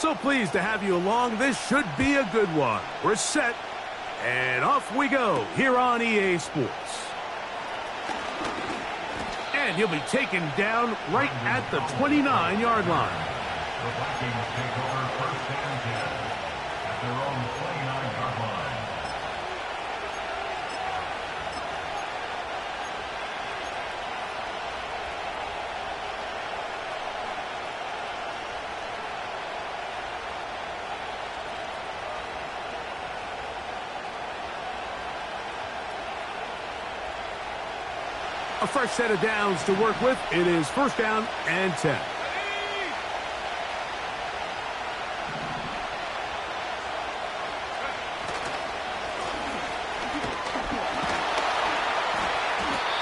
So pleased to have you along. This should be a good one. We're set, and off we go here on EA Sports. And he'll be taken down right at the 29-yard line. The Vikings take over first and 10 at their own 29-yard line. A fresh set of downs to work with. It is first down and 10.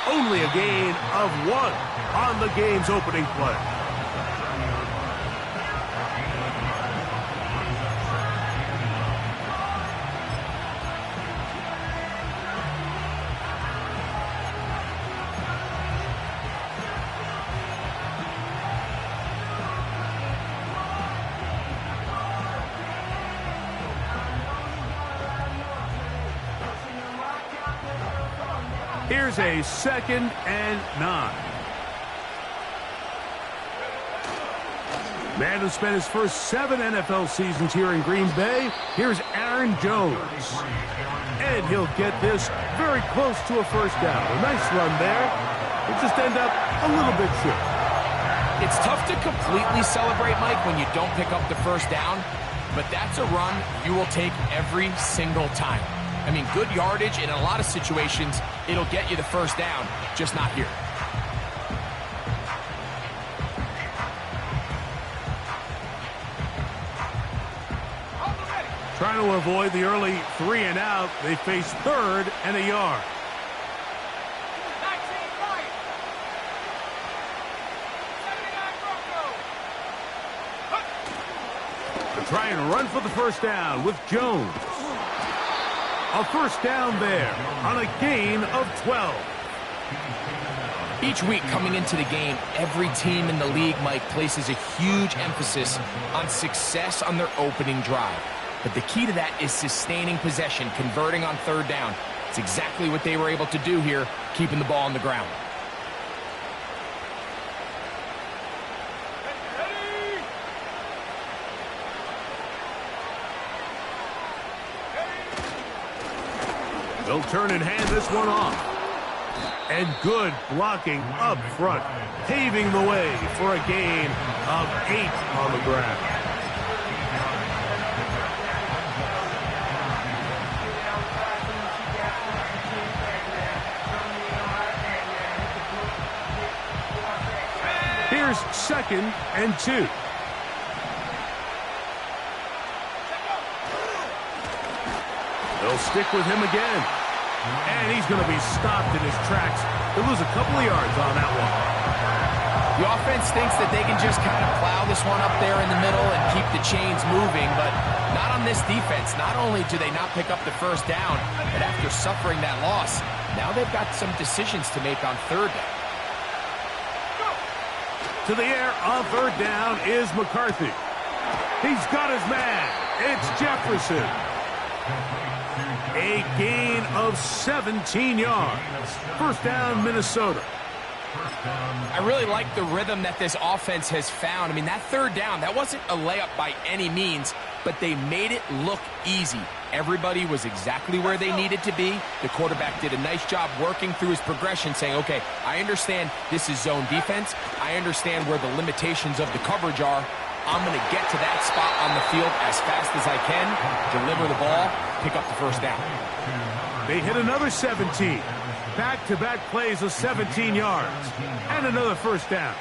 Only a gain of 1 on the game's opening play. Here's a 2nd and 9. Man who spent his first 7 NFL seasons here in Green Bay, here's Aaron Jones. And he'll get this very close to a first down. A nice run there. It just end up a little bit short. It's tough to completely celebrate, Mike, when you don't pick up the first down, but that's a run you will take every single time. I mean, good yardage, and in a lot of situations, it'll get you the first down, just not here. Trying to avoid the early 3 and out, they face 3rd and a yard. They're trying to run for the first down with Jones. A first down there on a gain of 12. Each week coming into the game, every team in the league, Mike, places a huge emphasis on success on their opening drive. But the key to that is sustaining possession, converting on 3rd down. It's exactly what they were able to do here, keeping the ball on the ground. They'll turn and hand this one off. And good blocking up front, paving the way for a gain of 8 on the ground. Here's 2nd and 2. They'll stick with him again. And he's going to be stopped in his tracks. He'll lose a couple of yards on that one. The offense thinks that they can just kind of plow this one up there in the middle and keep the chains moving, but not on this defense. Not only do they not pick up the first down, but after suffering that loss, now they've got some decisions to make on 3rd down. To the air on 3rd down is McCarthy. He's got his man. It's Jefferson. A gain of 17 yards. First down, Minnesota. I really like the rhythm that this offense has found. I mean, that 3rd down, that wasn't a layup by any means, but they made it look easy. Everybody was exactly where they needed to be. The quarterback did a nice job working through his progression, saying, okay, I understand this is zone defense. I understand where the limitations of the coverage are. I'm going to get to that spot on the field as fast as I can, deliver the ball, pick up the first down. They hit another 17. Back-to-back plays of 17 yards. And another first down.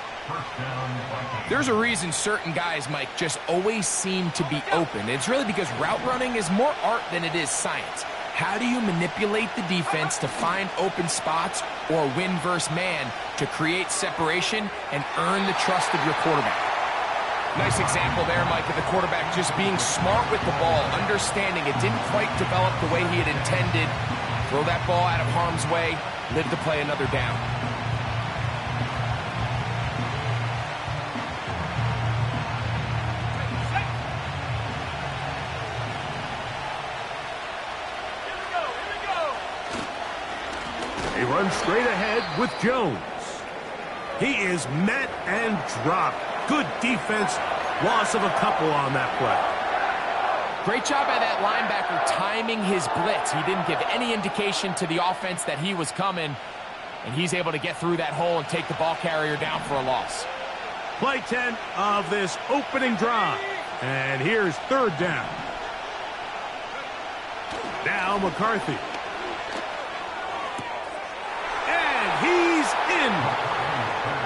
There's a reason certain guys, Mike, just always seem to be open. It's really because route running is more art than it is science. How do you manipulate the defense to find open spots or win versus man to create separation and earn the trust of your quarterback? Nice example there, Mike, of the quarterback just being smart with the ball, understanding it didn't quite develop the way he had intended. Throw that ball out of harm's way, live to play another down. runs straight ahead with Jones. He is met and dropped. Good defense. Loss of a couple on that play. Great job by that linebacker timing his blitz. He didn't give any indication to the offense that he was coming, and he's able to get through that hole and take the ball carrier down for a loss. Play 10 of this opening drive. And here's third down. Now McCarthy. And he's in.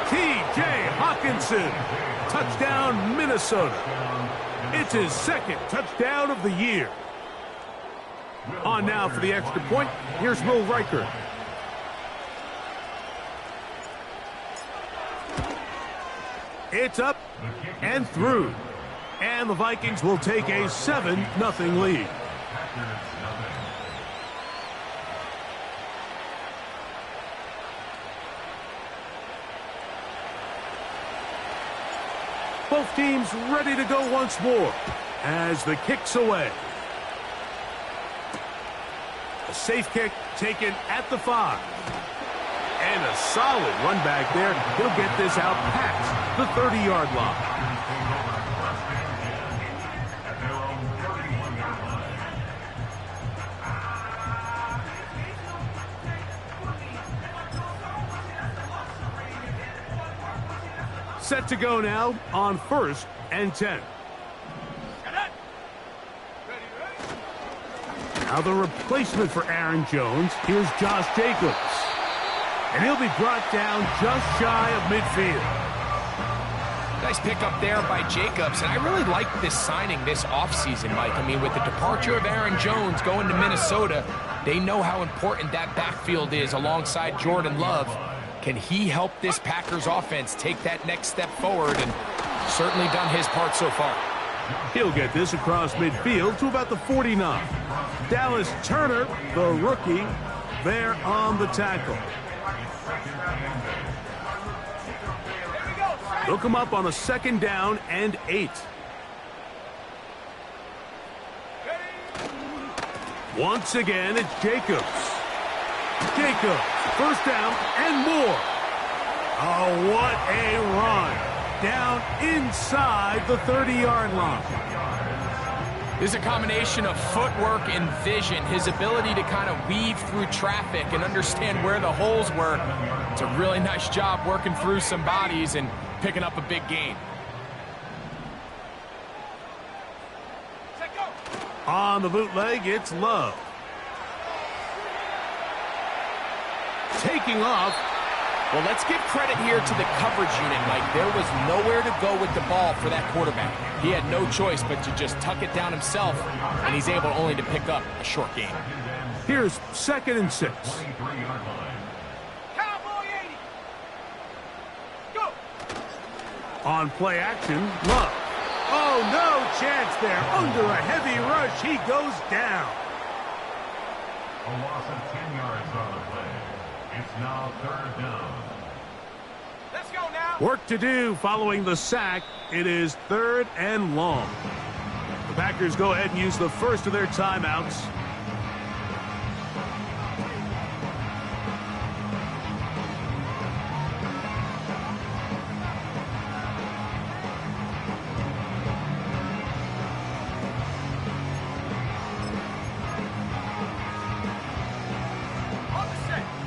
T.J. Hockenson. Touchdown, Minnesota. It's his second touchdown of the year. On now for the extra point. Here's Will Riker. It's up and through. And the Vikings will take a 7-0 lead. Both teams ready to go once more as the kick's away. A safe kick taken at the 5. And a solid run back there. He'll get this out past the 30-yard line. Set to go now on 1st and 10. Now the replacement for Aaron Jones. Here's Josh Jacobs. And he'll be brought down just shy of midfield. Nice pickup there by Jacobs. And I really like this signing this offseason, Mike. I mean, with the departure of Aaron Jones going to Minnesota, they know how important that backfield is alongside Jordan Love. Can he help this Packers offense take that next step forward? And certainly done his part so far. He'll get this across midfield to about the 49. Dallas Turner, the rookie, there on the tackle. They'll come up on a 2nd down and 8. Once again, it's Jacobs. Jacobs, 1st down and more. Oh, what a run. Down inside the 30-yard line. This is a combination of footwork and vision. His ability to kind of weave through traffic and understand where the holes were. It's a really nice job working through some bodies and picking up a big gain. On the bootleg, it's Love. Taking off. Well, let's give credit here to the coverage unit, Mike. There was nowhere to go with the ball for that quarterback. He had no choice but to just tuck it down himself, and he's able only to pick up a short gain. Here's 2nd and 6. Cowboy 80. Go. On play action, Love. Oh, no chance there. Under a heavy rush, he goes down. A loss of 10 yards on the play. It's now 3rd down. Let's go now. Work to do following the sack. It is 3rd and long. The Packers go ahead and use the first of their timeouts.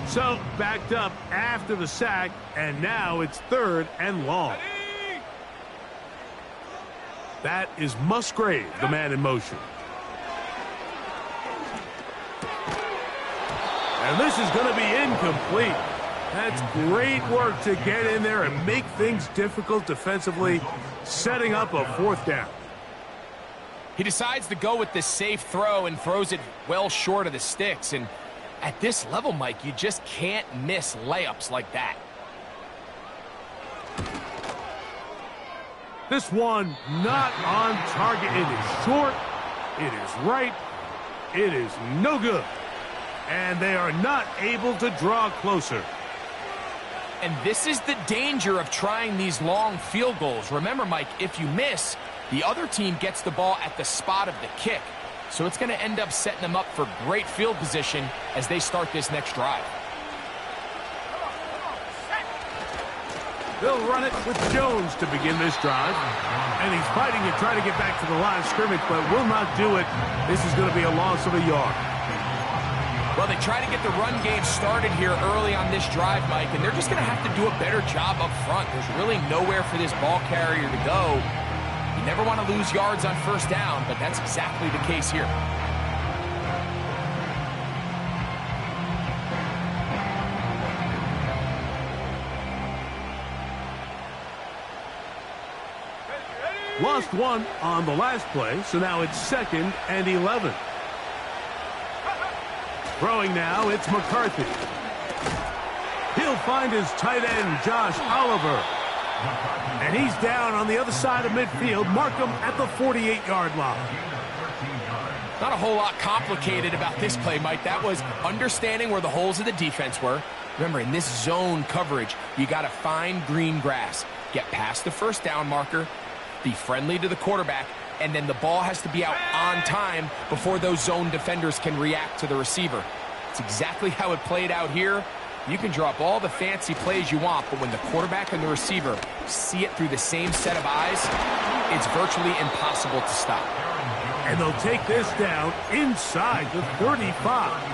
So, backed up after the sack, and now it's 3rd and long. That is Musgrave, the man in motion. And this is going to be incomplete. That's great work to get in there and make things difficult defensively, setting up a 4th down. He decides to go with the safe throw and throws it well short of the sticks. And at this level, Mike, you just can't miss layups like that. This one not on target. It is short. It is right. It is no good. And they are not able to draw closer. And this is the danger of trying these long field goals. Remember, Mike, if you miss, the other team gets the ball at the spot of the kick. So it's going to end up setting them up for great field position as they start this next drive. They'll run it with Jones to begin this drive. And he's fighting to try to get back to the line of scrimmage, but will not do it. This is going to be a loss of a yard. Well, they try to get the run game started here early on this drive, Mike, and they're just going to have to do a better job up front. There's really nowhere for this ball carrier to go. You never want to lose yards on first down, but that's exactly the case here. Lost one on the last play, so now it's 2nd and 11. Throwing now, it's McCarthy. He'll find his tight end, Josh Oliver. And he's down on the other side of midfield. Mark him at the 48-yard line. Not a whole lot complicated about this play, Mike. That was understanding where the holes of the defense were. Remember, in this zone coverage, you got to find green grass. Get past the first down marker. Be friendly to the quarterback, and then the ball has to be out on time before those zone defenders can react to the receiver. It's exactly how it played out here. You can draw up all the fancy plays you want, but when the quarterback and the receiver see it through the same set of eyes, it's virtually impossible to stop. And they'll take this down inside the 35.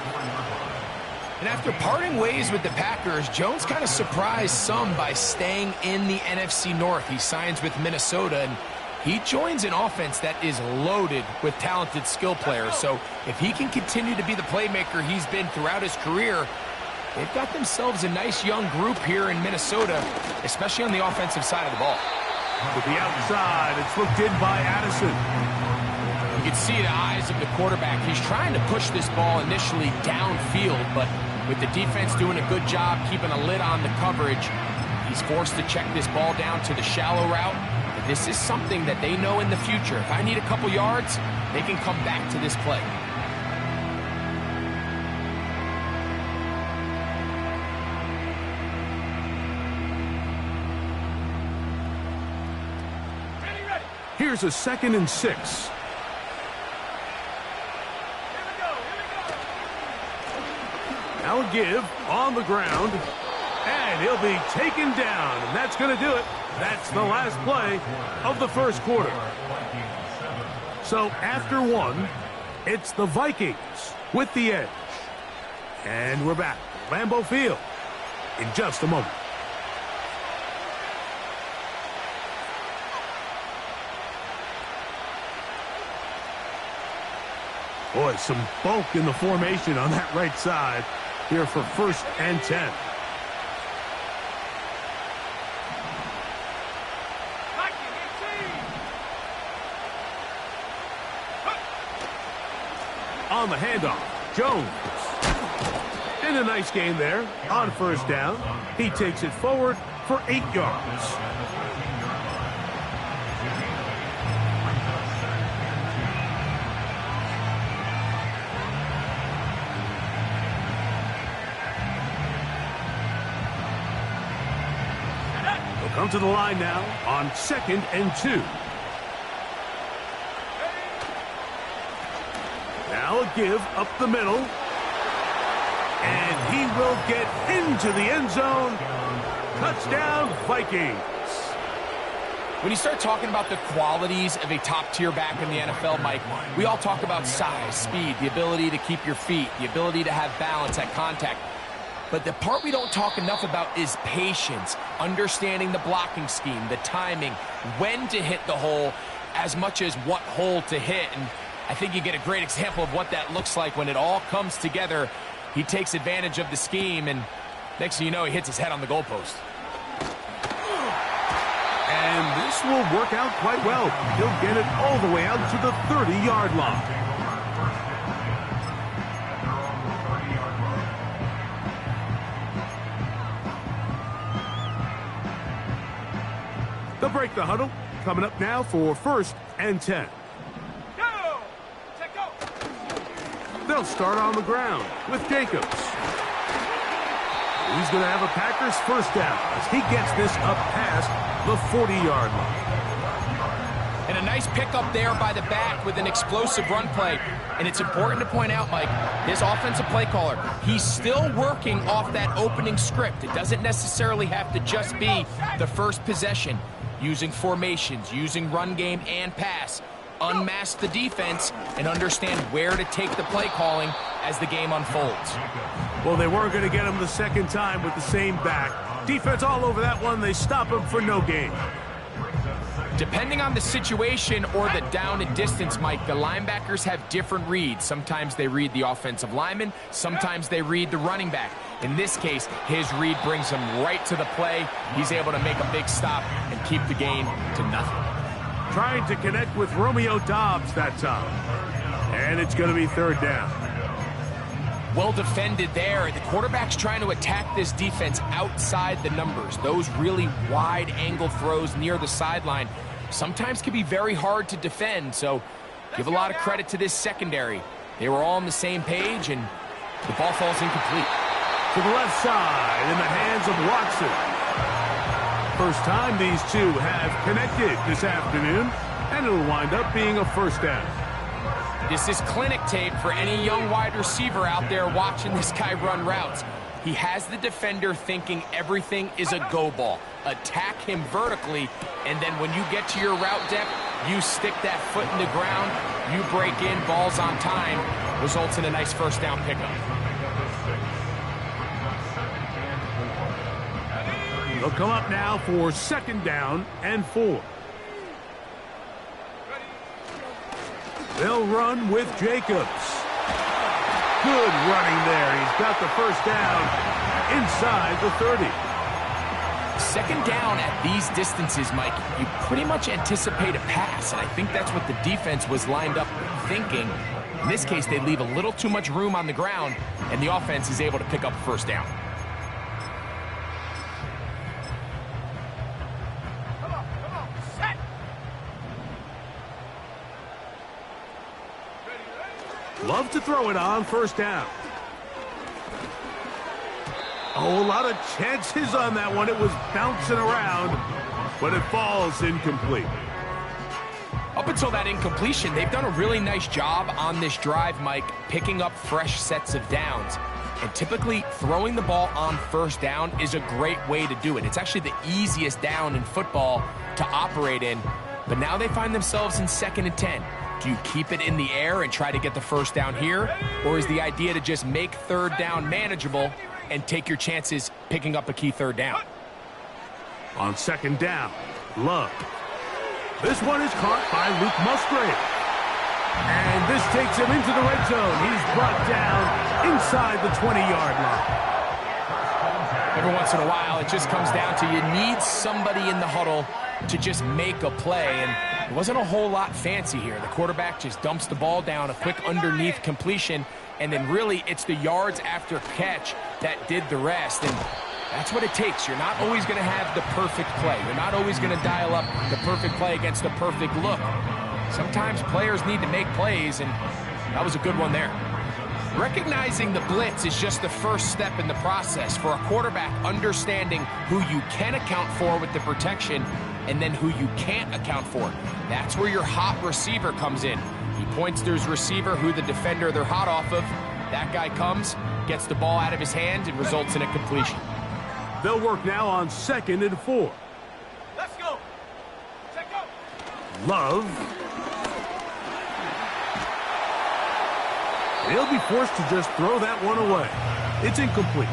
And after parting ways with the Packers, Jones kind of surprised some by staying in the NFC North. He signs with Minnesota, and he joins an offense that is loaded with talented skill players. So if he can continue to be the playmaker he's been throughout his career, they've got themselves a nice young group here in Minnesota, especially on the offensive side of the ball. To the outside, it's looked in by Addison. You can see the eyes of the quarterback. He's trying to push this ball initially downfield, but with the defense doing a good job keeping a lid on the coverage, he's forced to check this ball down to the shallow route. But this is something that they know in the future. If I need a couple yards, they can come back to this play. Here's a 2nd and 6. Now a give on the ground, and he'll be taken down, and that's going to do it. That's the last play of the first quarter. So after one, it's the Vikings with the edge. And we're back at Lambeau Field in just a moment. Boy, some bulk in the formation on that right side here for 1st and 10. On the handoff, Jones. In a nice game there on first down. He takes it forward for 8 yards. Come to the line now on 2nd and 2. Now a give up the middle. And he will get into the end zone. Touchdown, Vikings. When you start talking about the qualities of a top-tier back in the NFL, Mike, we all talk about size, speed, the ability to keep your feet, the ability to have balance at contact. But the part we don't talk enough about is patience, understanding the blocking scheme, the timing, when to hit the hole, as much as what hole to hit. And I think you get a great example of what that looks like when it all comes together. He takes advantage of the scheme, and next thing you know, he hits his head on the goalpost. And this will work out quite well. He'll get it all the way out to the 30-yard line. They'll break the huddle. Coming up now for 1st and 10. Go! Check go! They'll start on the ground with Jacobs. He's going to have a Packers first down as he gets this up past the 40-yard line. And a nice pickup there by the back with an explosive run play. And it's important to point out, Mike, his offensive play caller, he's still working off that opening script. It doesn't necessarily have to just be the first possession. Using formations, using run game and pass. Unmask the defense and understand where to take the play calling as the game unfolds. Well, they weren't going to get him the second time with the same back. Defense all over that one. They stop him for no gain. Depending on the situation or the down and distance, Mike, the linebackers have different reads. Sometimes they read the offensive lineman. Sometimes they read the running back. In this case, his read brings him right to the play. He's able to make a big stop and keep the gain to nothing. Trying to connect with Romeo Doubs that time. And it's going to be third down. Well defended there. The quarterback's trying to attack this defense outside the numbers. Those really wide angle throws near the sideline sometimes can be very hard to defend. So give a lot of credit to this secondary. They were all on the same page, and the ball falls incomplete. To the left side in the hands of Watson. First time these two have connected this afternoon, and it'll wind up being a first down. This is clinic tape for any young wide receiver out there watching this guy run routes. He has the defender thinking everything is a go ball. Attack him vertically, and then when you get to your route depth, you stick that foot in the ground, you break in, balls on time, results in a nice first down pickup. They'll come up now for second down and 4. They'll run with Jacobs. Good running there. He's got the first down inside the 30. Second down at these distances, Mike, you pretty much anticipate a pass, and I think that's what the defense was lined up thinking. In this case, they leave a little too much room on the ground, and the offense is able to pick up a first down. Love to throw it on first down. Oh, a lot of chances on that one. It was bouncing around, but it falls incomplete. Up until that incompletion, they've done a really nice job on this drive, Mike, picking up fresh sets of downs. And typically, throwing the ball on first down is a great way to do it. It's actually the easiest down in football to operate in. But now they find themselves in 2nd and 10. Do you keep it in the air and try to get the first down here? Or is the idea to just make third down manageable and take your chances picking up a key third down? On second down, Love. This one is caught by Luke Musgrave. And this takes him into the red zone. He's brought down inside the 20-yard line. Every once in a while, it just comes down to you need somebody in the huddle to just make a play. And it wasn't a whole lot fancy here. The quarterback just dumps the ball down, a quick underneath completion, and then really it's the yards after catch that did the rest. And that's what it takes. You're not always going to have the perfect play. You're not always going to dial up the perfect play against the perfect look. Sometimes players need to make plays, and that was a good one there. Recognizing the blitz is just the first step in the process for a quarterback understanding who you can account for with the protection and then who you can't account for. That's where your hot receiver comes in. He points to his receiver, who the defender they're hot off of. That guy comes, gets the ball out of his hand, and results in a completion. They'll work now on 2nd and 4. Let's go. Check out. Love. They'll be forced to just throw that one away. It's incomplete.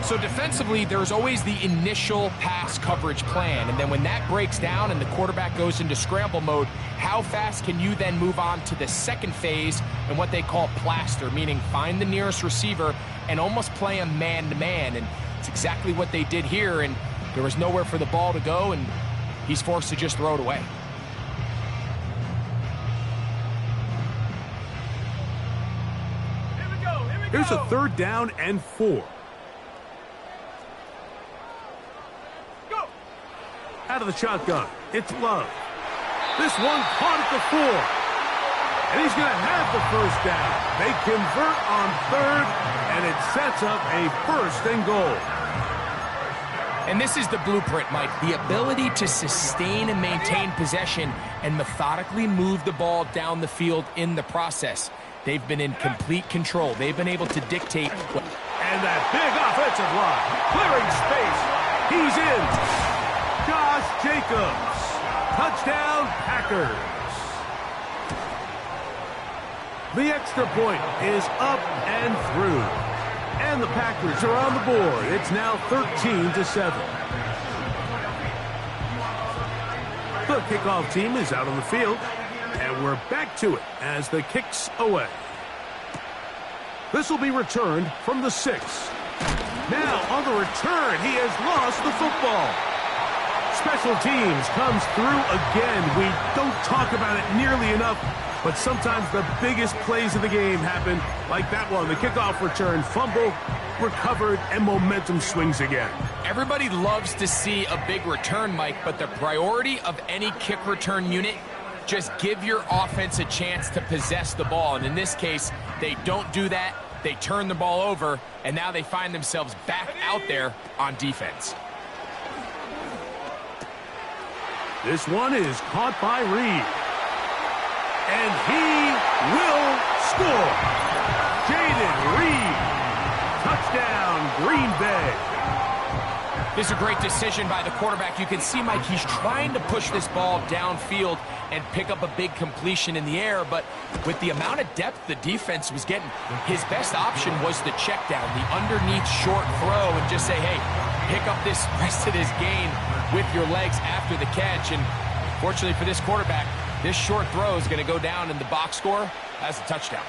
So defensively, there's always the initial pass coverage plan, and then when that breaks down and the quarterback goes into scramble mode, how fast can you then move on to the second phase and what they call plaster, meaning find the nearest receiver and almost play a man-to-man, and it's exactly what they did here, and there was nowhere for the ball to go, and he's forced to just throw it away. Here we go. Here's a 3rd down and 4. Go. Out of the shotgun, it's Love. This one caught at the 4. And he's going to have the first down. They convert on 3rd, and it sets up a 1st and goal. And this is the blueprint, Mike. The ability to sustain and maintain possession and methodically move the ball down the field in the process. They've been in complete control. They've been able to dictate what... And that big offensive line, clearing space. He's in. Josh Jacobs. Touchdown, Packers. The extra point is up and through. And the Packers are on the board. It's now 13-7. The kickoff team is out on the field. And we're back to it as the kick's away. This will be returned from the 6. Now on the return, he has lost the football. Special teams comes through again. We don't talk about it nearly enough, but sometimes the biggest plays of the game happen like that one. The kickoff return, fumble, recovered, and momentum swings again. Everybody loves to see a big return, Mike, but the priority of any kick return unit, just give your offense a chance to possess the ball. And in this case, they don't do that. They turn the ball over, and now they find themselves back out there on defense. This one is caught by Reed. And he will score. Jaden Reed. Touchdown, Green Bay. This is a great decision by the quarterback. You can see, Mike, he's trying to push this ball downfield and pick up a big completion in the air, but with the amount of depth the defense was getting, his best option was the check down, the underneath short throw, and just say, hey, pick up this rest of this gain with your legs after the catch. And fortunately for this quarterback, this short throw is going to go down in the box score as a touchdown.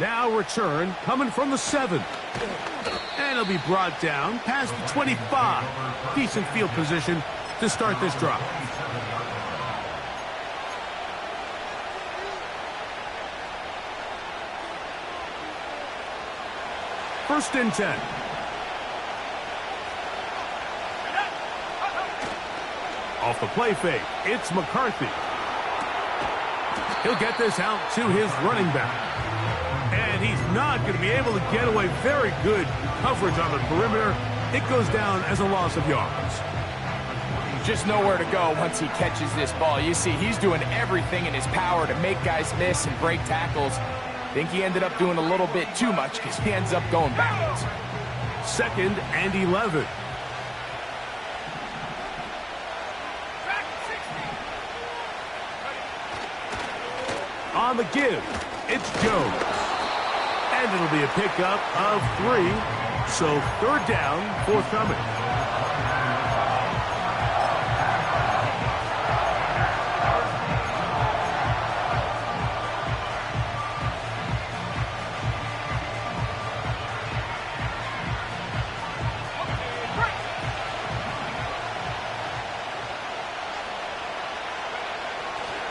Now return coming from the 7. And it'll be brought down past the 25. Decent field position to start this drive. First and 10. Off the play fake, it's McCarthy. He'll get this out to his running back. And he's not going to be able to get away. Very good coverage on the perimeter. It goes down as a loss of yards. Just nowhere to go once he catches this ball. You see, he's doing everything in his power to make guys miss and break tackles. I think he ended up doing a little bit too much because he ends up going backwards. 2nd and 11. On the give, it's Jones. And it'll be a pickup of 3. So 3rd down, forthcoming.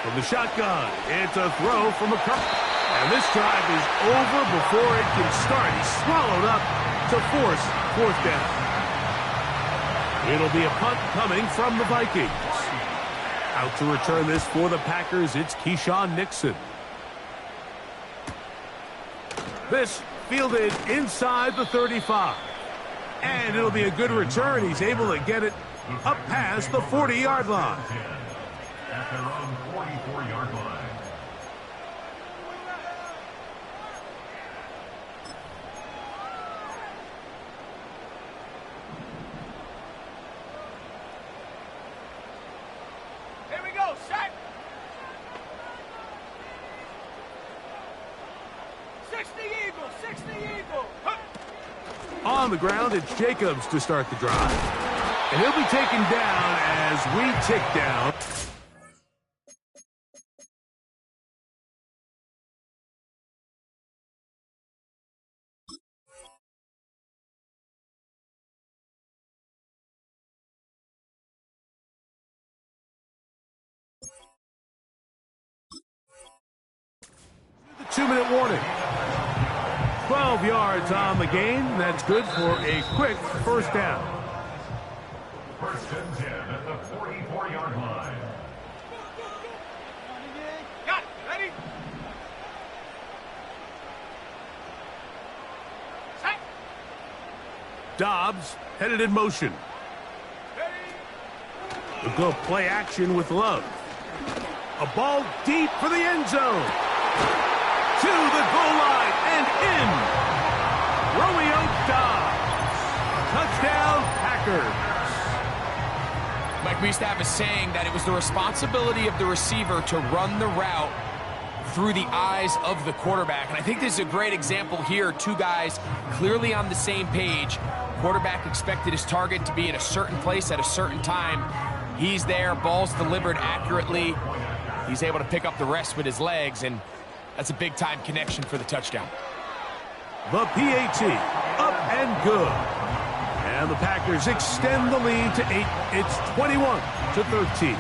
From the shotgun, it's a throw from McCarthy. And this drive is over before it can start. He's swallowed up to force 4th down. It'll be a punt coming from the Vikings. Out to return this for the Packers, it's Keyshawn Nixon. This fielded inside the 35. And it'll be a good return. He's able to get it up past the 40-yard line. At their own 44-yard line. Here we go, set. 60 Eagles, 60 Eagles. Huh. On the ground, it's Jacobs to start the drive. And he'll be taken down as we tick down. The 2-minute warning. 12 yards on the gain. That's good for a quick first down. 1st and 10 at the 44-yard line. Got it, ready? Set. Dobbs headed in motion. They'll go play action with Love. A ball deep for the end zone. To the goal line and in. Romeo Dobbs. Touchdown, Packers. Mike, we used to have a saying that it was the responsibility of the receiver to run the route through the eyes of the quarterback. And I think this is a great example here. Two guys clearly on the same page. Quarterback expected his target to be in a certain place at a certain time. He's there, ball's delivered accurately. He's able to pick up the rest with his legs, and that's a big-time connection for the touchdown. The PAT, up and good. And the Packers extend the lead to 8. It's 21-13.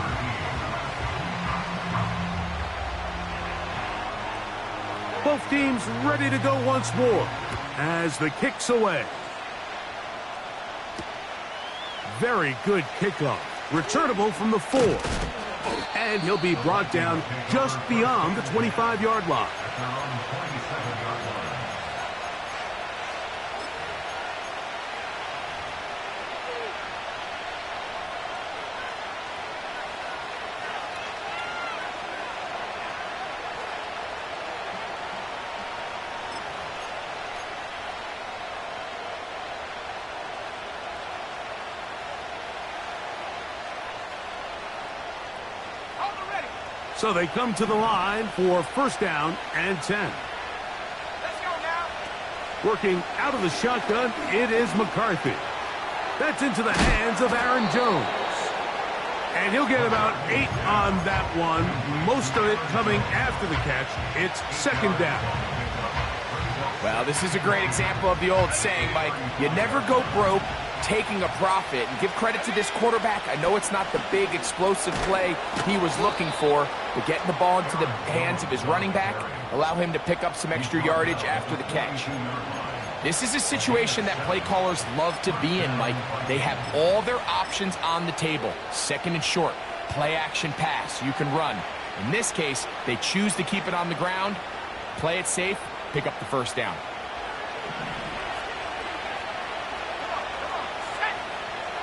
Both teams ready to go once more as the kick's away. Very good kickoff. Returnable from the 4. And he'll be brought down just beyond the 25-yard line. At their own 27-yard line. So they come to the line for first down and 10. Let's go now. Working out of the shotgun, it is McCarthy. That's into the hands of Aaron Jones. And he'll get about 8 on that one, most of it coming after the catch. It's second down. Well, this is a great example of the old saying, Mike, you never go broke taking a profit. And give credit to this quarterback. I know it's not the big explosive play he was looking for, but getting the ball into the hands of his running back, allow him to pick up some extra yardage after the catch. This is a situation that play callers love to be in, Mike. They have all their options on the table. Second and short, play action pass, you can run. In this case, they choose to keep it on the ground, play it safe, pick up the first down.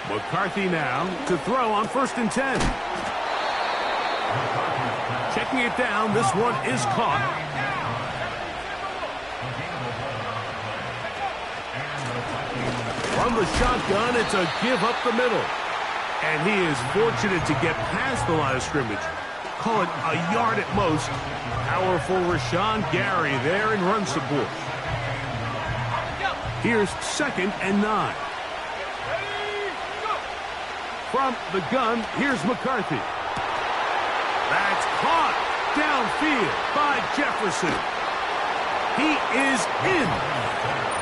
McCarthy now to throw on first and 10. Checking it down, this one is caught. From the shotgun, it's a give up the middle. And he is fortunate to get past the line of scrimmage. Call it a yard at most. Powerful Rashawn Gary there in run support. Here's second and 9. From the gun, here's McCarthy. That's caught downfield by Jefferson. He is in.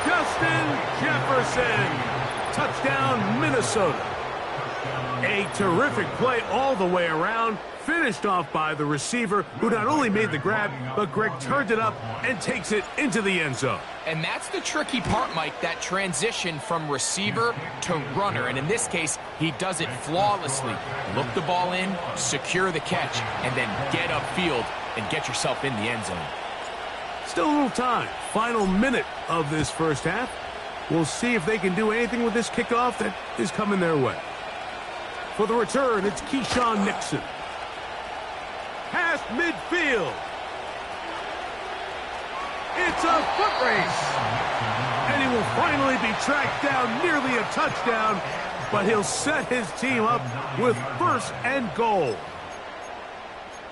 Justin Jefferson. Touchdown, Minnesota. A terrific play all the way around. Finished off by the receiver, who not only made the grab, but Greg turned it up and takes it into the end zone. And that's the tricky part, Mike, that transition from receiver to runner. And in this case, he does it flawlessly. Look the ball in, secure the catch, and then get upfield and get yourself in the end zone. Still a little time. Final minute of this first half. We'll see if they can do anything with this kickoff that is coming their way. For the return, it's Keyshawn Nixon. Past midfield. It's a foot race. And he will finally be tracked down, nearly a touchdown, but he'll set his team up with first and goal.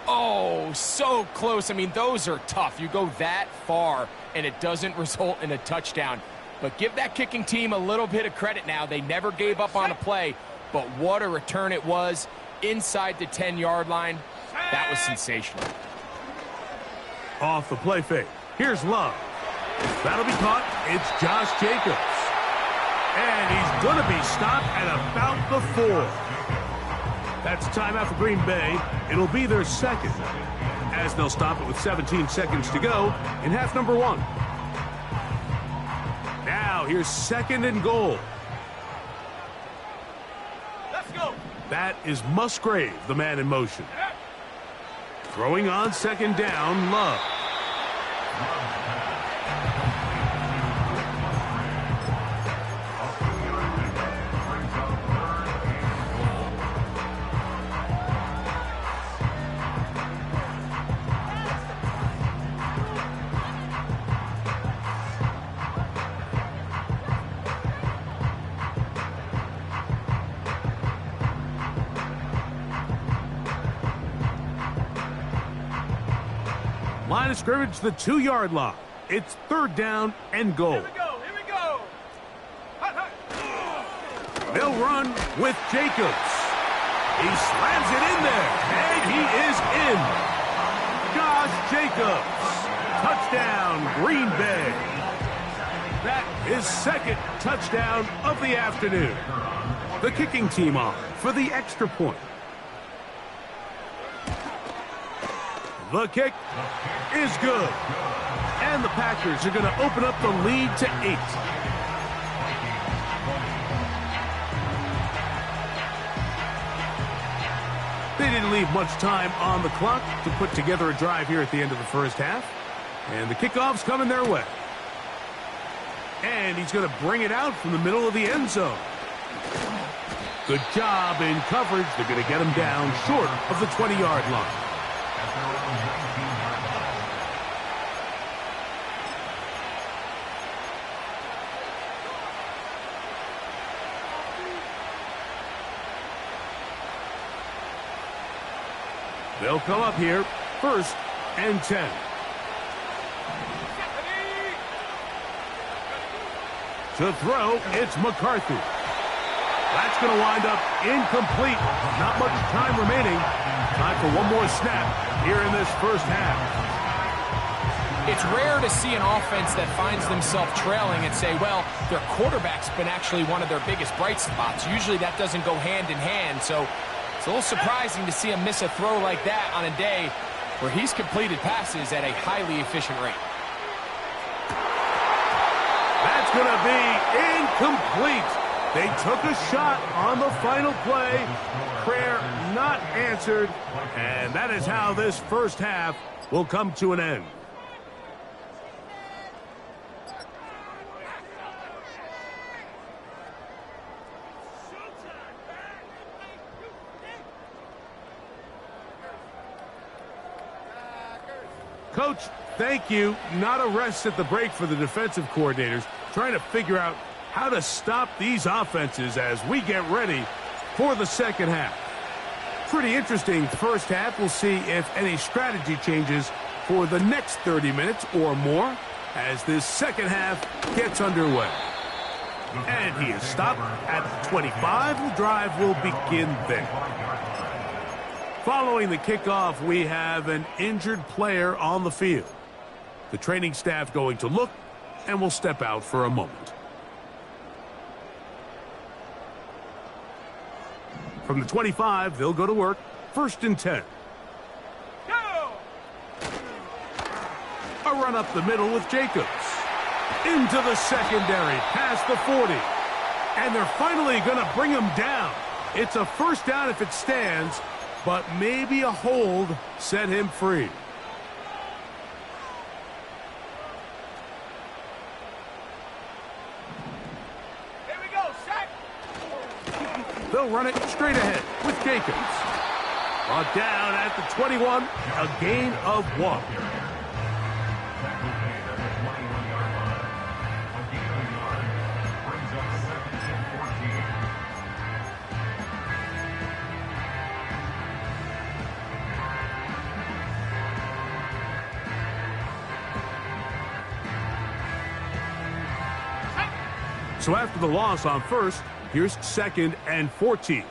Oh, so close. I mean, those are tough. You go that far, and it doesn't result in a touchdown. But give that kicking team a little bit of credit now. They never gave up on a play, but what a return it was inside the 10-yard line. That was sensational. Off the play fake. Here's Love. That'll be caught. It's Josh Jacobs. And he's going to be stopped at about the 4. That's timeout for Green Bay. It'll be their second, as they'll stop it with 17 seconds to go in half number 1. Now, here's second and goal. Let's go. That is Musgrave, the man in motion. Throwing on second down, Love. line of scrimmage, the 2-yard line. It's 3rd down and goal. Here we go. Here we go. Hut, hut. They'll run with Jacobs. He slams it in there, and he is in. Josh Jacobs. Touchdown, Green Bay. That is 2nd touchdown of the afternoon. The kicking team on for the extra point. The kick is good. And the Packers are going to open up the lead to 8. They didn't leave much time on the clock to put together a drive here at the end of the first half. And the kickoff's coming their way. And he's going to bring it out from the middle of the end zone. Good job in coverage. They're going to get him down short of the 20-yard line. They'll come up here, 1st and 10. To throw, it's McCarthy. That's going to wind up incomplete. Not much time remaining. Time for one more snap here in this first half. It's rare to see an offense that finds themselves trailing and say, well, their quarterback's been actually one of their biggest bright spots. Usually that doesn't go hand in hand, so it's a little surprising to see him miss a throw like that on a day where he's completed passes at a highly efficient rate. That's going to be incomplete. They took a shot on the final play. Prayer not answered. And that is how this first half will come to an end. Coach, thank you. Not a rest at the break for the defensive coordinators, trying to figure out how to stop these offenses as we get ready for the second half. Pretty interesting first half. We'll see if any strategy changes for the next 30 minutes or more as this second half gets underway. And he is stopped at the 25. The drive will begin there. Following the kickoff, we have an injured player on the field. The training staff going to look and will step out for a moment. From the 25, they'll go to work. 1st and 10. Go! A run up the middle with Jacobs. Into the secondary, past the 40. And they're finally going to bring him down. It's a 1st down if it stands, but maybe a hold set him free. Here we go, sack! They'll run it straight ahead with Jacobs. Brought down at the 21, a gain of 1. So after the loss on 1st, here's 2nd and 14.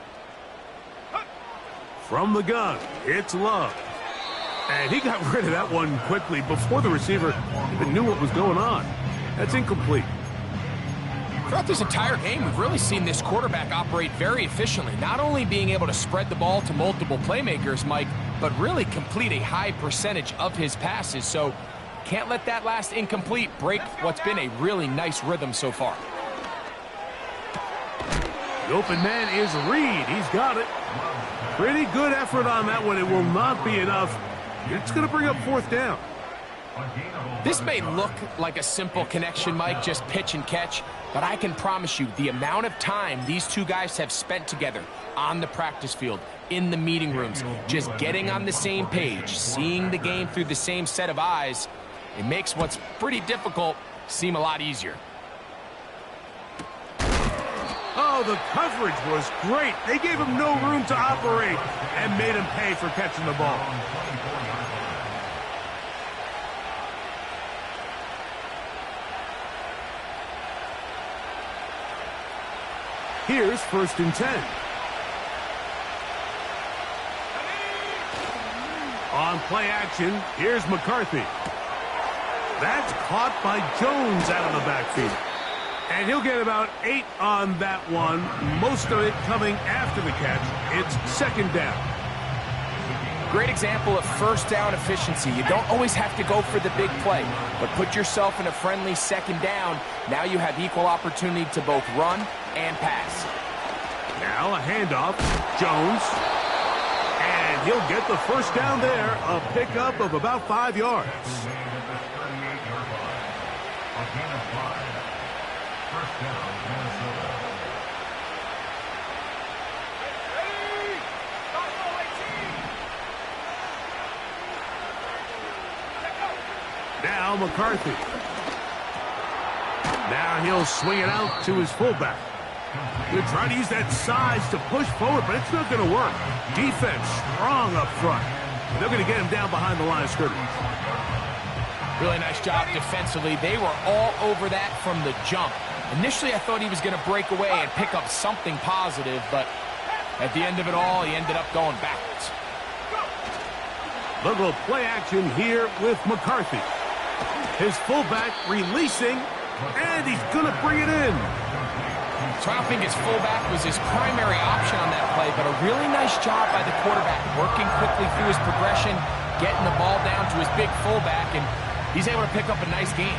From the gun, it's Love. And he got rid of that one quickly before the receiver even knew what was going on. That's incomplete. Throughout this entire game, we've really seen this quarterback operate very efficiently, not only being able to spread the ball to multiple playmakers, Mike, but really complete a high percentage of his passes. So can't let that last incomplete break what's been a really nice rhythm so far. The open man is Reed. He's got it. Pretty good effort on that one. It will not be enough. It's going to bring up 4th down. This may look like a simple connection, Mike, just pitch and catch, but I can promise you the amount of time these two guys have spent together on the practice field, in the meeting rooms, just getting on the same page, seeing the game through the same set of eyes, it makes what's pretty difficult seem a lot easier. Oh, the coverage was great. They gave him no room to operate and made him pay for catching the ball. Here's 1st and 10. On play action, here's McCarthy. That's caught by Jones out of the backfield. And he'll get about 8 on that one, most of it coming after the catch. It's 2nd down. Great example of 1st down efficiency. You don't always have to go for the big play, but put yourself in a friendly 2nd down. Now you have equal opportunity to both run and pass. Now a handoff, Jones. And he'll get the 1st down there, a pickup of about 5 yards. Now McCarthy. Now he'll swing it out to his fullback. He'll try to use that size to push forward, but it's not going to work. Defense strong up front. They're going to get him down behind the line of scrimmage. Really nice job defensively. They were all over that from the jump. Initially, I thought he was going to break away and pick up something positive, but at the end of it all, he ended up going backwards. They'll go play action here with McCarthy. His fullback releasing, and he's going to bring it in. So I don't think his fullback was his primary option on that play, but a really nice job by the quarterback, working quickly through his progression, getting the ball down to his big fullback, and he's able to pick up a nice gain.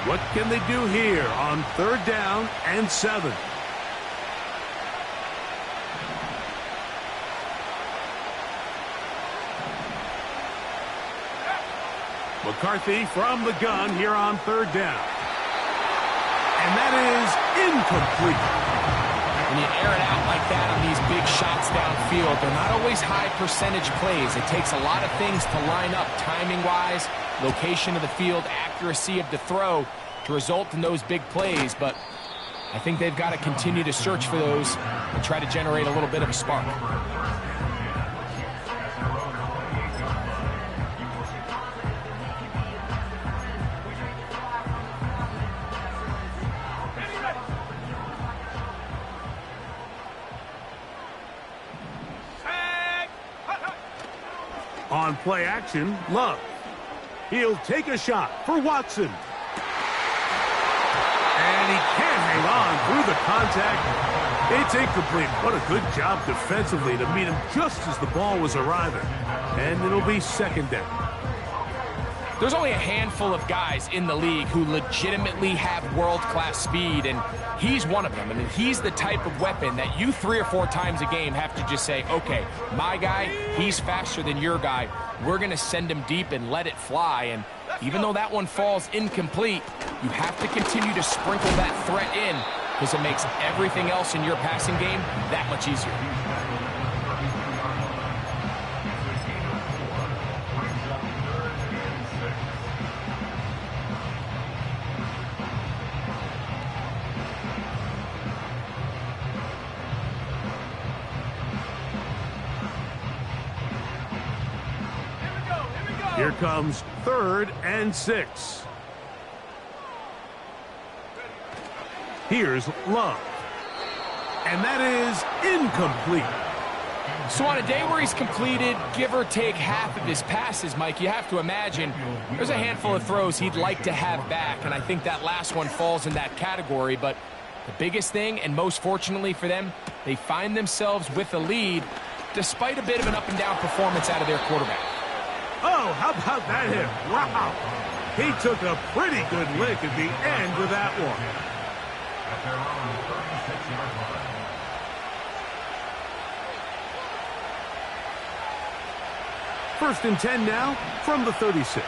What can they do here on 3rd down and 7? McCarthy from the gun here on 3rd down. And that is incomplete. When you air it out like that on these big shots downfield, they're not always high percentage plays. It takes a lot of things to line up timing-wise, location of the field, accuracy of the throw to result in those big plays. But I think they've got to continue to search for those and try to generate a little bit of a spark. On play action, Love. He'll take a shot for Watson. And he can't hang on through the contact. It's incomplete. What a good job defensively to meet him just as the ball was arriving. And it'll be 2nd down. There's only a handful of guys in the league who legitimately have world-class speed, and he's one of them. I mean, he's the type of weapon that you 3 or 4 times a game have to just say, okay, my guy, he's faster than your guy. We're going to send him deep and let it fly. And even though that one falls incomplete, you have to continue to sprinkle that threat in because it makes everything else in your passing game that much easier. Here comes 3rd and 6. Here's Love. And that is incomplete. So on a day where he's completed, give or take half of his passes, Mike, you have to imagine there's a handful of throws he'd like to have back, and I think that last one falls in that category. But the biggest thing, and most fortunately for them, they find themselves with a lead despite a bit of an up-and-down performance out of their quarterback. Oh, how about that hit? Wow. He took a pretty good lick at the end of that one. At their own 36-yard line. 1st and 10 now from the 36.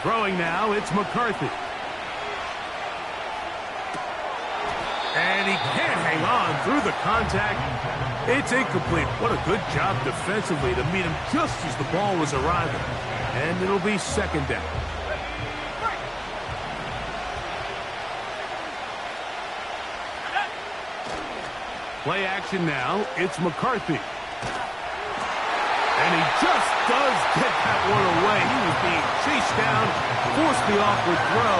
Throwing now, it's McCarthy. And he can't hang on through the contact. It's incomplete. What a good job defensively to meet him just as the ball was arriving. And it'll be 2nd down. Play action now. It's McCarthy. And he just does get that one away. He was being chased down, forced the awkward throw.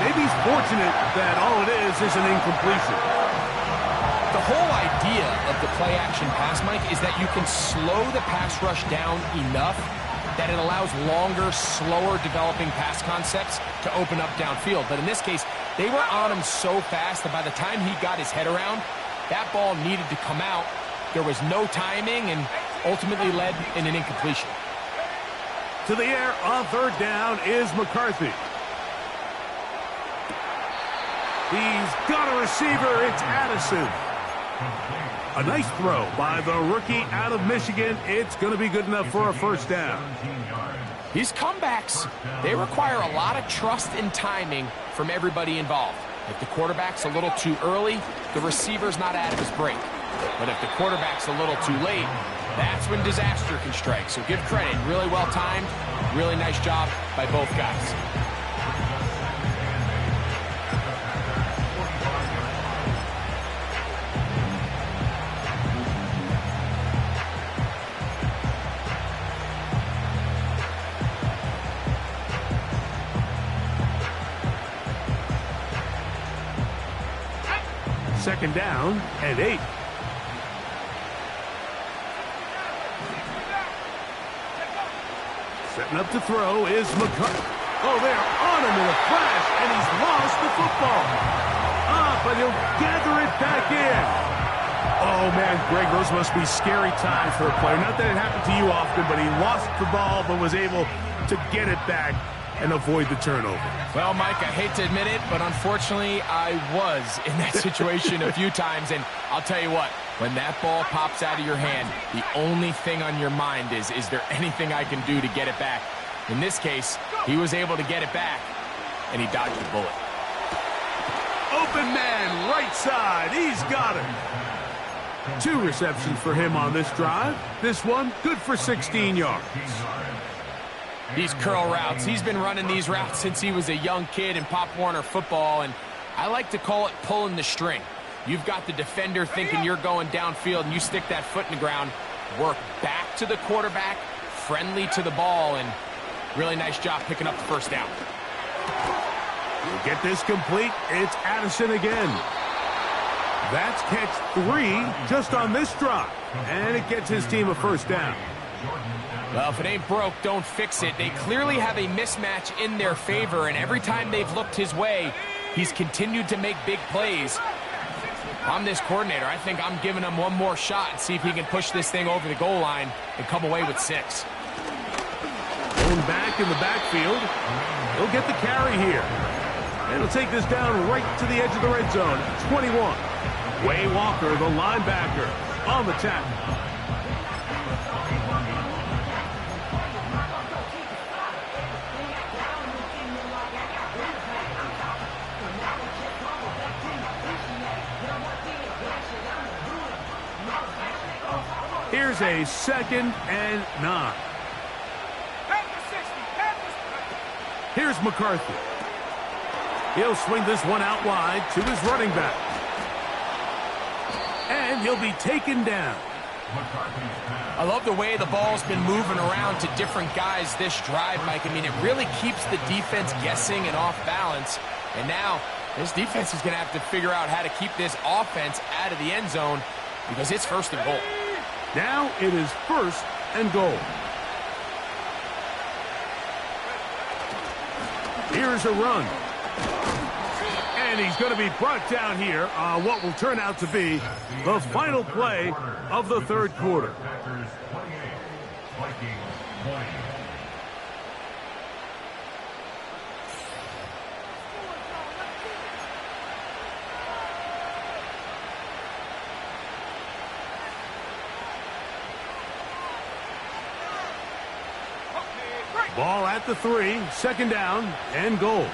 Maybe he's fortunate that all it is an incompletion. The whole idea of the play-action pass, Mike, is that you can slow the pass rush down enough that it allows longer, slower developing pass concepts to open up downfield. But in this case, they were on him so fast that by the time he got his head around, that ball needed to come out. There was no timing and ultimately led in an incompletion. To the air on third down is McCarthy. He's got a receiver. It's Addison. A nice throw by the rookie out of Michigan. It's going to be good enough for a first down. These comebacks, they require a lot of trust and timing from everybody involved. If the quarterback's a little too early, the receiver's not out of his break. But if the quarterback's a little too late, that's when disaster can strike. So give credit. Really well timed. Really nice job by both guys. Second down and 8. Setting up to throw is McCarthy. Oh, they're on him in a flash, and he's lost the football. But he'll gather it back in. Oh, man, Greg, those must be scary times for a player. Not that it happened to you often, but he lost the ball but was able to get it back and avoid the turnover. Well, Mike, I hate to admit it, but unfortunately, I was in that situation a few times, and I'll tell you what, when that ball pops out of your hand, the only thing on your mind is there anything I can do to get it back? In this case, he was able to get it back, and he dodged the bullet. Open man, right side, he's got it. 2 receptions for him on this drive. This one, good for 16 yards. These curl routes, he's been running these routes since he was a young kid in Pop Warner football, and I like to call it pulling the string. You've got the defender thinking you're going downfield, and you stick that foot in the ground, work back to the quarterback, friendly to the ball, and really nice job picking up the first down. You'll get this complete. It's Addison again. That's catch 3 just on this drive, and it gets his team a first down. Well, if it ain't broke, don't fix it. They clearly have a mismatch in their favor, and every time they've looked his way, he's continued to make big plays. I'm this coordinator. I think I'm giving him one more shot and see if he can push this thing over the goal line and come away with 6. Going back in the backfield. He'll get the carry here. And he'll take this down right to the edge of the red zone. 21. Way Walker, the linebacker, on the tackle. Here's a 2nd and 9. Here's McCarthy. He'll swing this one out wide to his running back. And he'll be taken down. I love the way the ball's been moving around to different guys this drive, Mike. I mean, it really keeps the defense guessing and off balance. And now this defense is going to have to figure out how to keep this offense out of the end zone because it's 1st and goal. Now it is 1st and goal. Here's a run. And he's going to be brought down here on what will turn out to be the final play of the 3rd quarter. Ball at the 3, 2nd down and goal.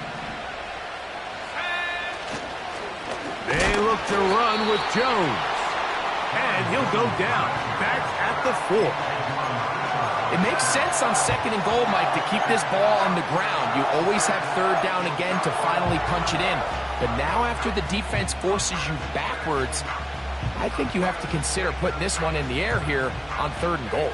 They look to run with Jones. And he'll go down back at the 4. It makes sense on 2nd and goal, Mike, to keep this ball on the ground. You always have 3rd down again to finally punch it in. But now after the defense forces you backwards, I think you have to consider putting this one in the air here on 3rd and goal.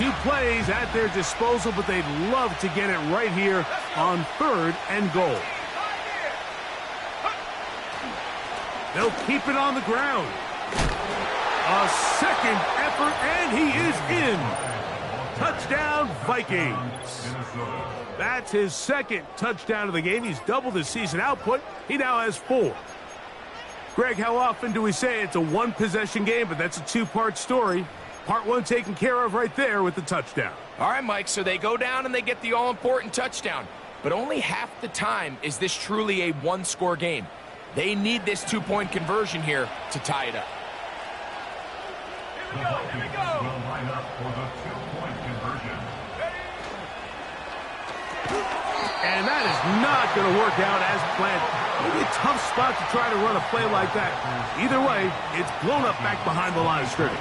2 plays at their disposal, but they'd love to get it right here on 3rd and goal. They'll keep it on the ground. A second effort, and he is in. Touchdown, Vikings. That's his 2nd touchdown of the game. He's doubled his season output. He now has 4. Greg, how often do we say it's a 1-possession game, but that's a 2-part story? Part 1 taken care of right there with the touchdown. All right, Mike, so they go down and they get the all-important touchdown. But only half the time is this truly a 1-score game. They need this 2-point conversion here to tie it up. The Vikings will line up for the 2-point conversion. And that is not going to work out as planned. Maybe a tough spot to try to run a play like that. Either way, it's blown up back behind the line of scrimmage.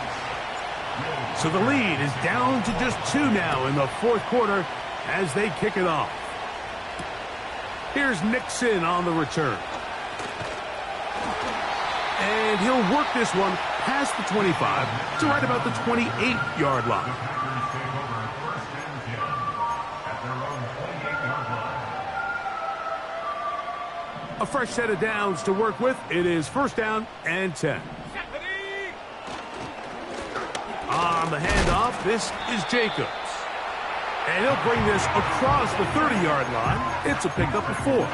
So the lead is down to just 2 now in the 4th quarter as they kick it off. Here's Nixon on the return. And he'll work this one past the 25 to right about the 28-yard line. A fresh set of downs to work with. It is 1st down and 10. On the handoff, this is Jacobs. And he'll bring this across the 30-yard line. It's a pickup of 4.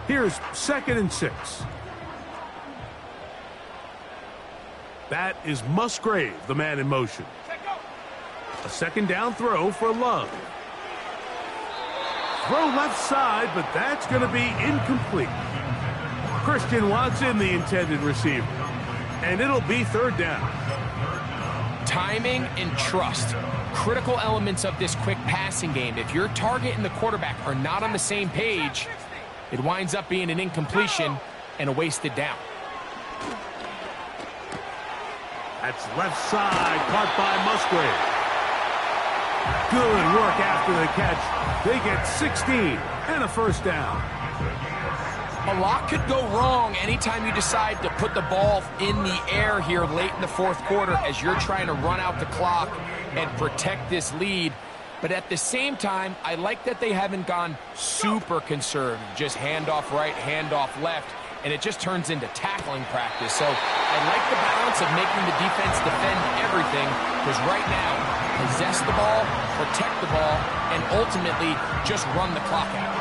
Here's 2nd and 6. That is Musgrave, the man in motion. A 2nd down throw for Love. Throw left side, but that's going to be incomplete. Christian Watson, the intended receiver. And it'll be 3rd down. Timing and trust. Critical elements of this quick passing game. If your target and the quarterback are not on the same page, it winds up being an incompletion and a wasted down. That's left side, caught by Musgrave. Good work after the catch. They get 16 and a 1st down. A lot could go wrong anytime you decide to put the ball in the air here late in the 4th quarter as you're trying to run out the clock and protect this lead. But at the same time, I like that they haven't gone super conservative. Just handoff right, handoff left, and it just turns into tackling practice. So I like the balance of making the defense defend everything, because right now, possess the ball, protect the ball, and ultimately just run the clock out.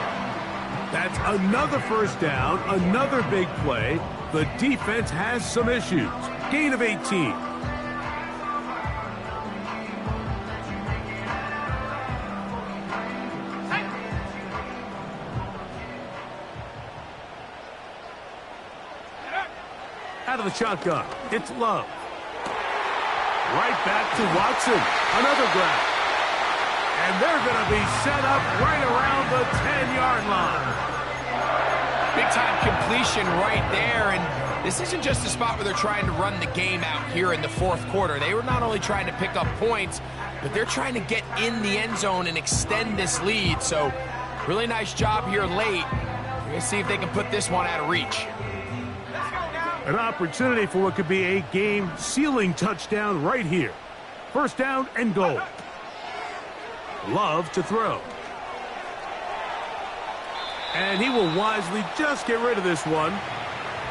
That's another 1st down, another big play. The defense has some issues. Gain of 18. Out of the shotgun, it's Love. Right back to Watson. Another grab. And they're going to be set up right around the 10-yard line. Big-time completion right there, and this isn't just a spot where they're trying to run the game out here in the 4th quarter. They were not only trying to pick up points, but they're trying to get in the end zone and extend this lead. So, really nice job here late. We're going to see if they can put this one out of reach. An opportunity for what could be a game-sealing touchdown right here. 1st down and goal. Love to throw. And he will wisely just get rid of this one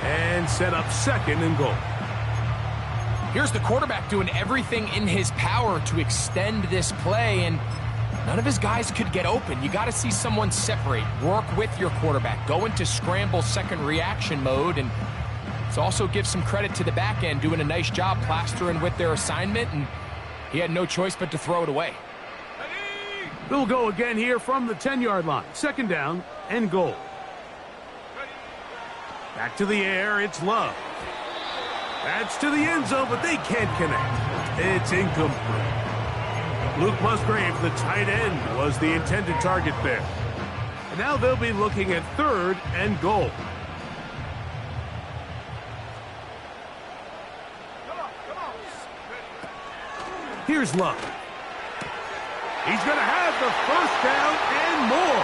and set up 2nd and goal. Here's the quarterback doing everything in his power to extend this play, and none of his guys could get open. You got to see someone separate, work with your quarterback, go into scramble 2nd reaction mode, and it also gives some credit to the back end doing a nice job plastering with their assignment, and he had no choice but to throw it away. They'll go again here from the 10-yard line. 2nd down and goal. Back to the air, it's Love. That's to the end zone, but they can't connect. It's incomplete. Luke Musgrave, the tight end, was the intended target there. And now they'll be looking at 3rd and goal. Here's Love. He's going to have the first down and more.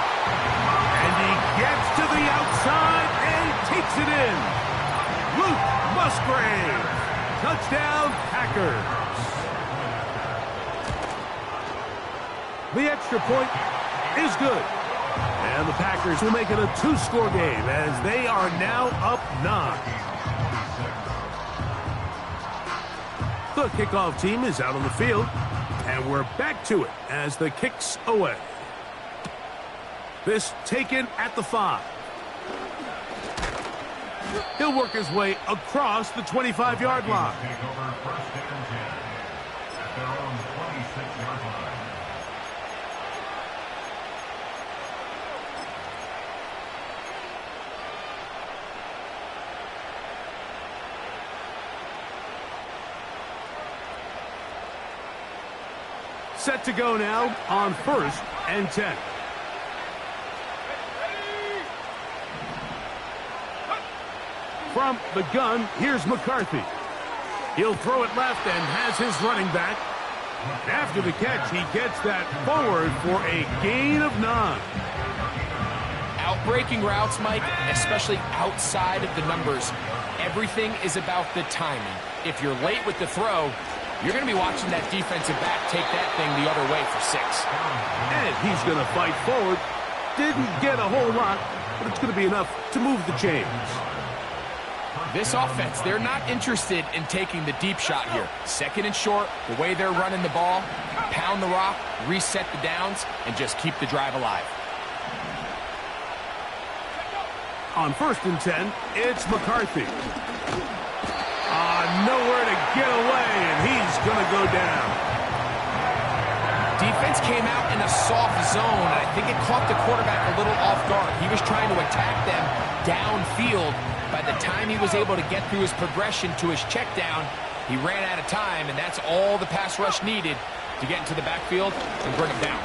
And he gets to the outside and takes it in. Luke Musgrave. Touchdown, Packers. The extra point is good. And the Packers will make it a 2-score game as they are now up 9. The kickoff team is out on the field. And we're back to it as the kick's away. This taken at the 5. He'll work his way across the 25-yard line. Take over first and 10 at their own 26-yard line. Set to go now on first and 10. From the gun, here's McCarthy. He'll throw it left and has his running back. After the catch, he gets that forward for a gain of 9. Outbreaking routes, Mike, especially outside of the numbers, everything is about the timing. If you're late with the throw, you're going to be watching that defensive back take that thing the other way for 6. And he's going to fight forward. Didn't get a whole lot, but it's going to be enough to move the chains. This offense, they're not interested in taking the deep shot here. Second and short, the way they're running the ball, pound the rock, reset the downs, and just keep the drive alive. On first and 10, it's McCarthy. Nowhere to get away, and he's going to go down. Defense came out in a soft zone, and I think it caught the quarterback a little off guard. He was trying to attack them downfield. By the time he was able to get through his progression to his check down, he ran out of time, and that's all the pass rush needed to get into the backfield and bring him down.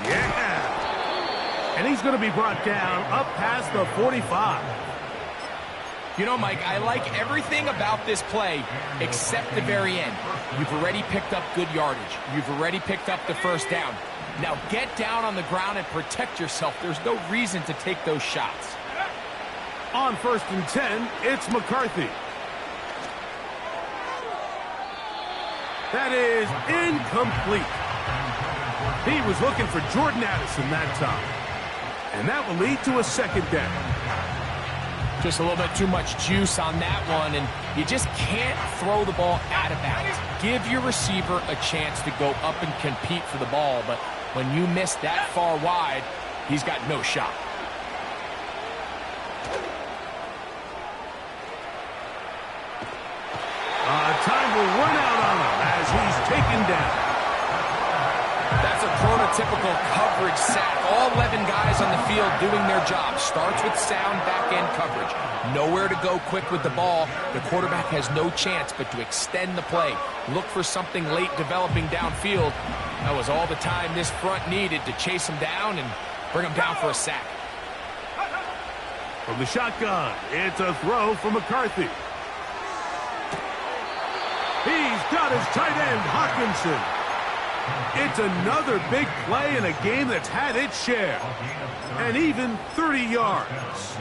Yeah! And he's going to be brought down up past the 45. You know, Mike, I like everything about this play except the very end. You've already picked up good yardage. You've already picked up the first down. Now get down on the ground and protect yourself. There's no reason to take those shots. On first and 10, it's McCarthy. That is incomplete. He was looking for Jordan Addison that time. And that will lead to a second down. Just a little bit too much juice on that one, and you just can't throw the ball out of bounds. Give your receiver a chance to go up and compete for the ball, but when you miss that far wide, he's got no shot. Time will run out on him as he's taken down. That's a prototypical coverage sack. All 11 guys on the field doing their job. Starts with sound back-end coverage. Nowhere to go quick with the ball. The quarterback has no chance but to extend the play. Look for something late developing downfield. That was all the time this front needed to chase him down and bring him down for a sack. From the shotgun, it's a throw from McCarthy. He's got his tight end, Hawkinson. It's another big play in a game that's had its share. And even 30 yards.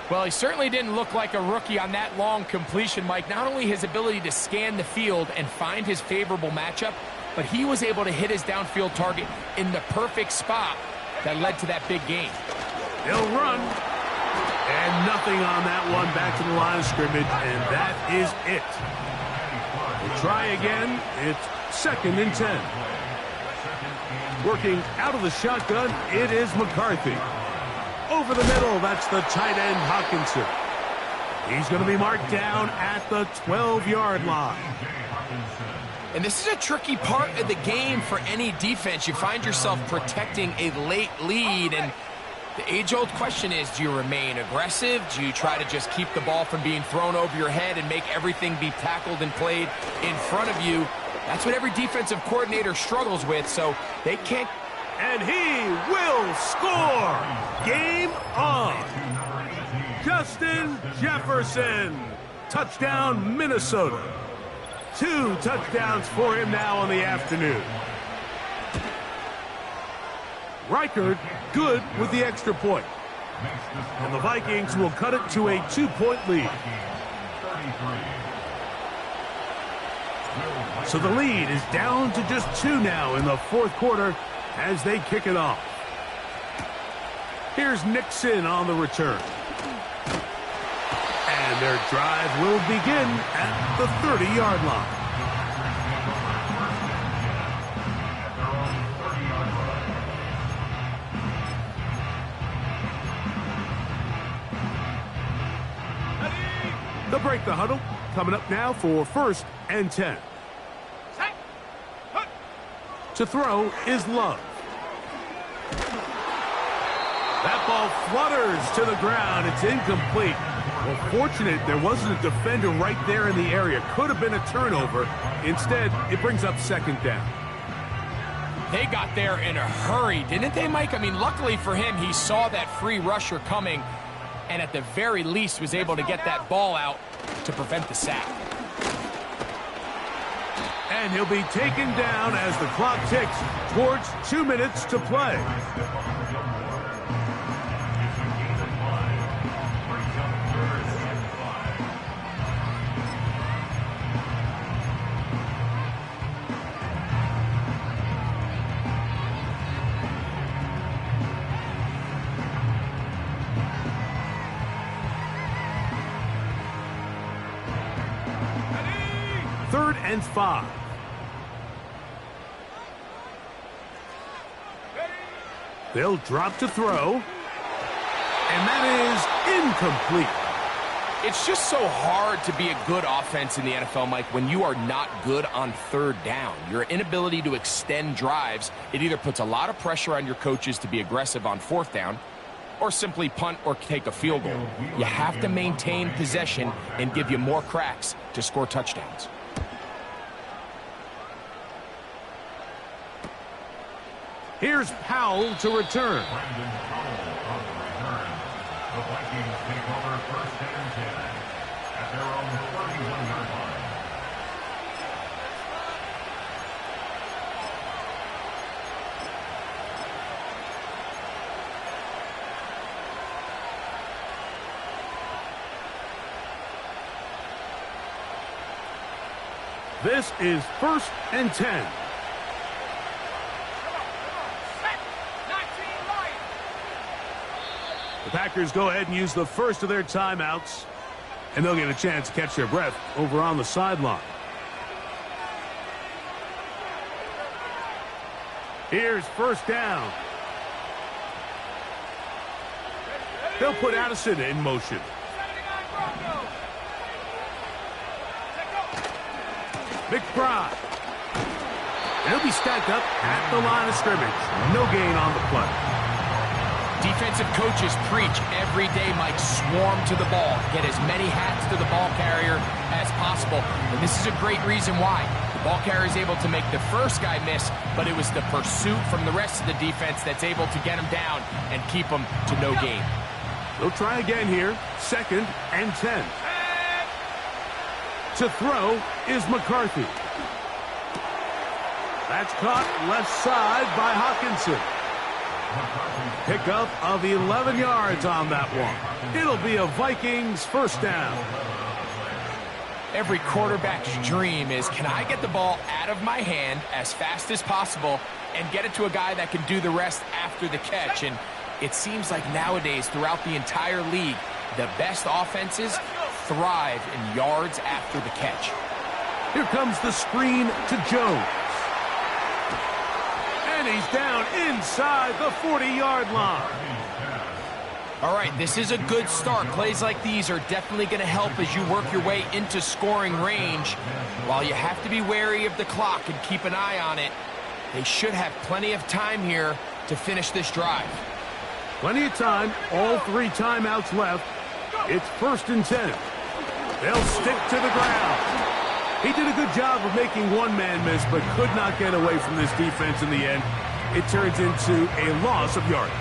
Well, he certainly didn't look like a rookie on that long completion, Mike. Not only his ability to scan the field and find his favorable matchup, but he was able to hit his downfield target in the perfect spot that led to that big gain. He'll run. And nothing on that one, back to the line of scrimmage, and that is it. We'll try again. It's second and 10. Working out of the shotgun, it is McCarthy. Over the middle, that's the tight end, Hawkinson. He's going to be marked down at the 12-yard line. And this is a tricky part of the game for any defense. You find yourself protecting a late lead, and the age-old question is, do you remain aggressive? Do you try to just keep the ball from being thrown over your head and make everything be tackled and played in front of you? That's what every defensive coordinator struggles with, so they can't. And he will score! Game on! Justin Jefferson! Touchdown, Minnesota! 2 touchdowns for him now on the afternoon. Reichard good with the extra point. And the Vikings will cut it to a 2-point lead. So the lead is down to just 2 now in the fourth quarter as they kick it off. Here's Nixon on the return. And their drive will begin at the 30-yard line. They'll break the huddle. Coming up now for 1st and 10. To throw is Love. That ball flutters to the ground. It's incomplete. Well, fortunate there wasn't a defender right there in the area. Could have been a turnover. Instead, it brings up 2nd down. They got there in a hurry, didn't they, Mike? I mean, luckily for him, he saw that free rusher coming and at the very least was able to get that ball out to prevent the sack. And he'll be taken down as the clock ticks towards 2 minutes to play. Third and 5. They'll drop to throw. And that is incomplete. It's just so hard to be a good offense in the NFL, Mike, when you are not good on 3rd down. Your inability to extend drives, it either puts a lot of pressure on your coaches to be aggressive on 4th down or simply punt or take a field goal. You have to maintain possession and give you more cracks to score touchdowns. Here's Powell to return. Brandon Powell on the return. The Vikings take over 1st and 10 at their own 31-yard line. This is 1st and 10. The Packers go ahead and use the first of their timeouts, and they'll get a chance to catch their breath over on the sideline. Here's 1st down. They'll put Addison in motion. McBride. And he'll be stacked up at the line of scrimmage. No gain on the play. Defensive coaches preach every day, Mike, swarm to the ball. Get as many hats to the ball carrier as possible. And this is a great reason why. The ball carrier is able to make the first guy miss, but it was the pursuit from the rest of the defense that's able to get him down and keep him to no gain. They'll try again here. 2nd and 10. To throw is McCarthy. That's caught left side by Hawkinson. Pickup of 11 yards on that one. It'll be a Vikings 1st down. Every quarterback's dream is, can I get the ball out of my hand as fast as possible and get it to a guy that can do the rest after the catch? And it seems like nowadays throughout the entire league, the best offenses thrive in yards after the catch. Here comes the screen to Jones. And he's down inside the 40-yard line. All right, this is a good start. Plays like these are definitely going to help as you work your way into scoring range. While you have to be wary of the clock and keep an eye on it, they should have plenty of time here to finish this drive. Plenty of time. All 3 timeouts left. It's 1st and 10. They'll stick to the ground. He did a good job of making one man miss, but could not get away from this defense in the end. It turns into a loss of yardage.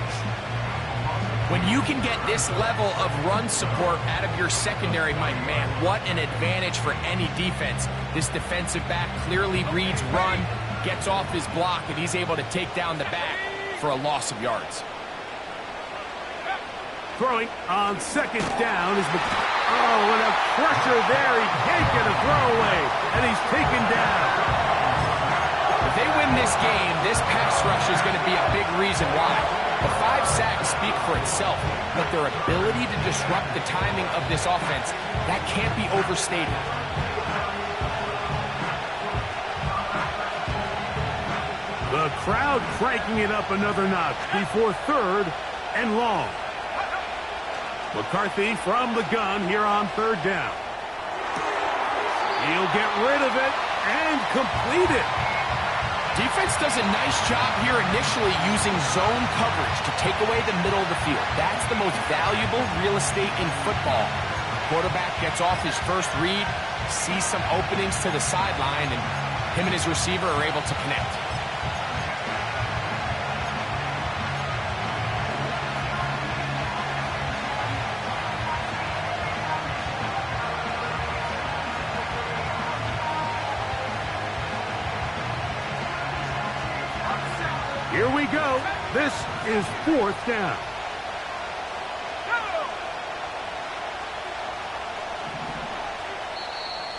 When you can get this level of run support out of your secondary, my man, what an advantage for any defense. This defensive back clearly reads run, gets off his block, and he's able to take down the back for a loss of yards. Throwing on second down is oh, and a pressure there. He can't get a throwaway, and he's taken down. If they win this game, this pass rush is going to be a big reason why. The 5 sacks speak for itself, but their ability to disrupt the timing of this offense, that can't be overstated. The crowd cranking it up another notch before 3rd and long. McCarthy from the gun here on 3rd down. He'll get rid of it and complete it. Defense does a nice job here initially using zone coverage to take away the middle of the field. That's the most valuable real estate in football. Quarterback gets off his first read, sees some openings to the sideline, and him and his receiver are able to connect. Here we go. This is 4th down.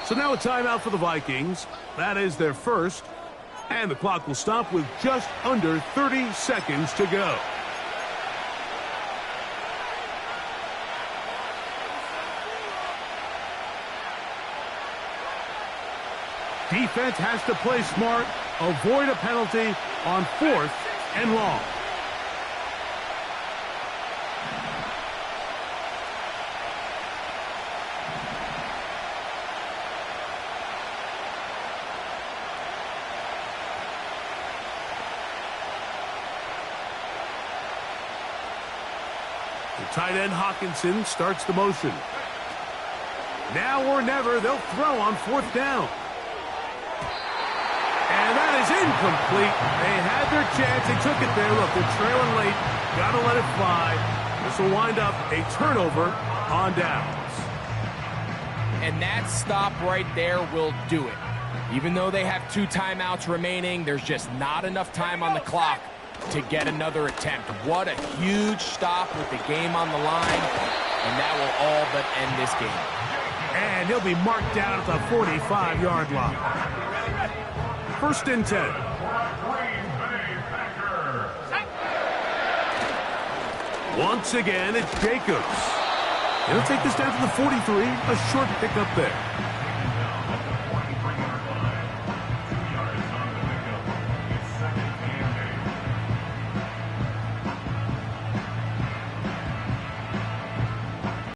So now a timeout for the Vikings. That is their first. And the clock will stop with just under 30 seconds to go. Defense has to play smart, avoid a penalty on 4th and long. The tight end Hawkinson starts the motion. Now or never, they'll throw on 4th down. And that is incomplete. They had their chance. They took it there. Look, they're trailing late. Got to let it fly. This will wind up a turnover on downs. And that stop right there will do it. Even though they have 2 timeouts remaining, there's just not enough time on the clock to get another attempt. What a huge stop with the game on the line. And that will all but end this game. And he'll be marked down at the 45-yard line. 1st and 10. Once again, it's Jacobs. He'll take this down to the 43. A short pickup there.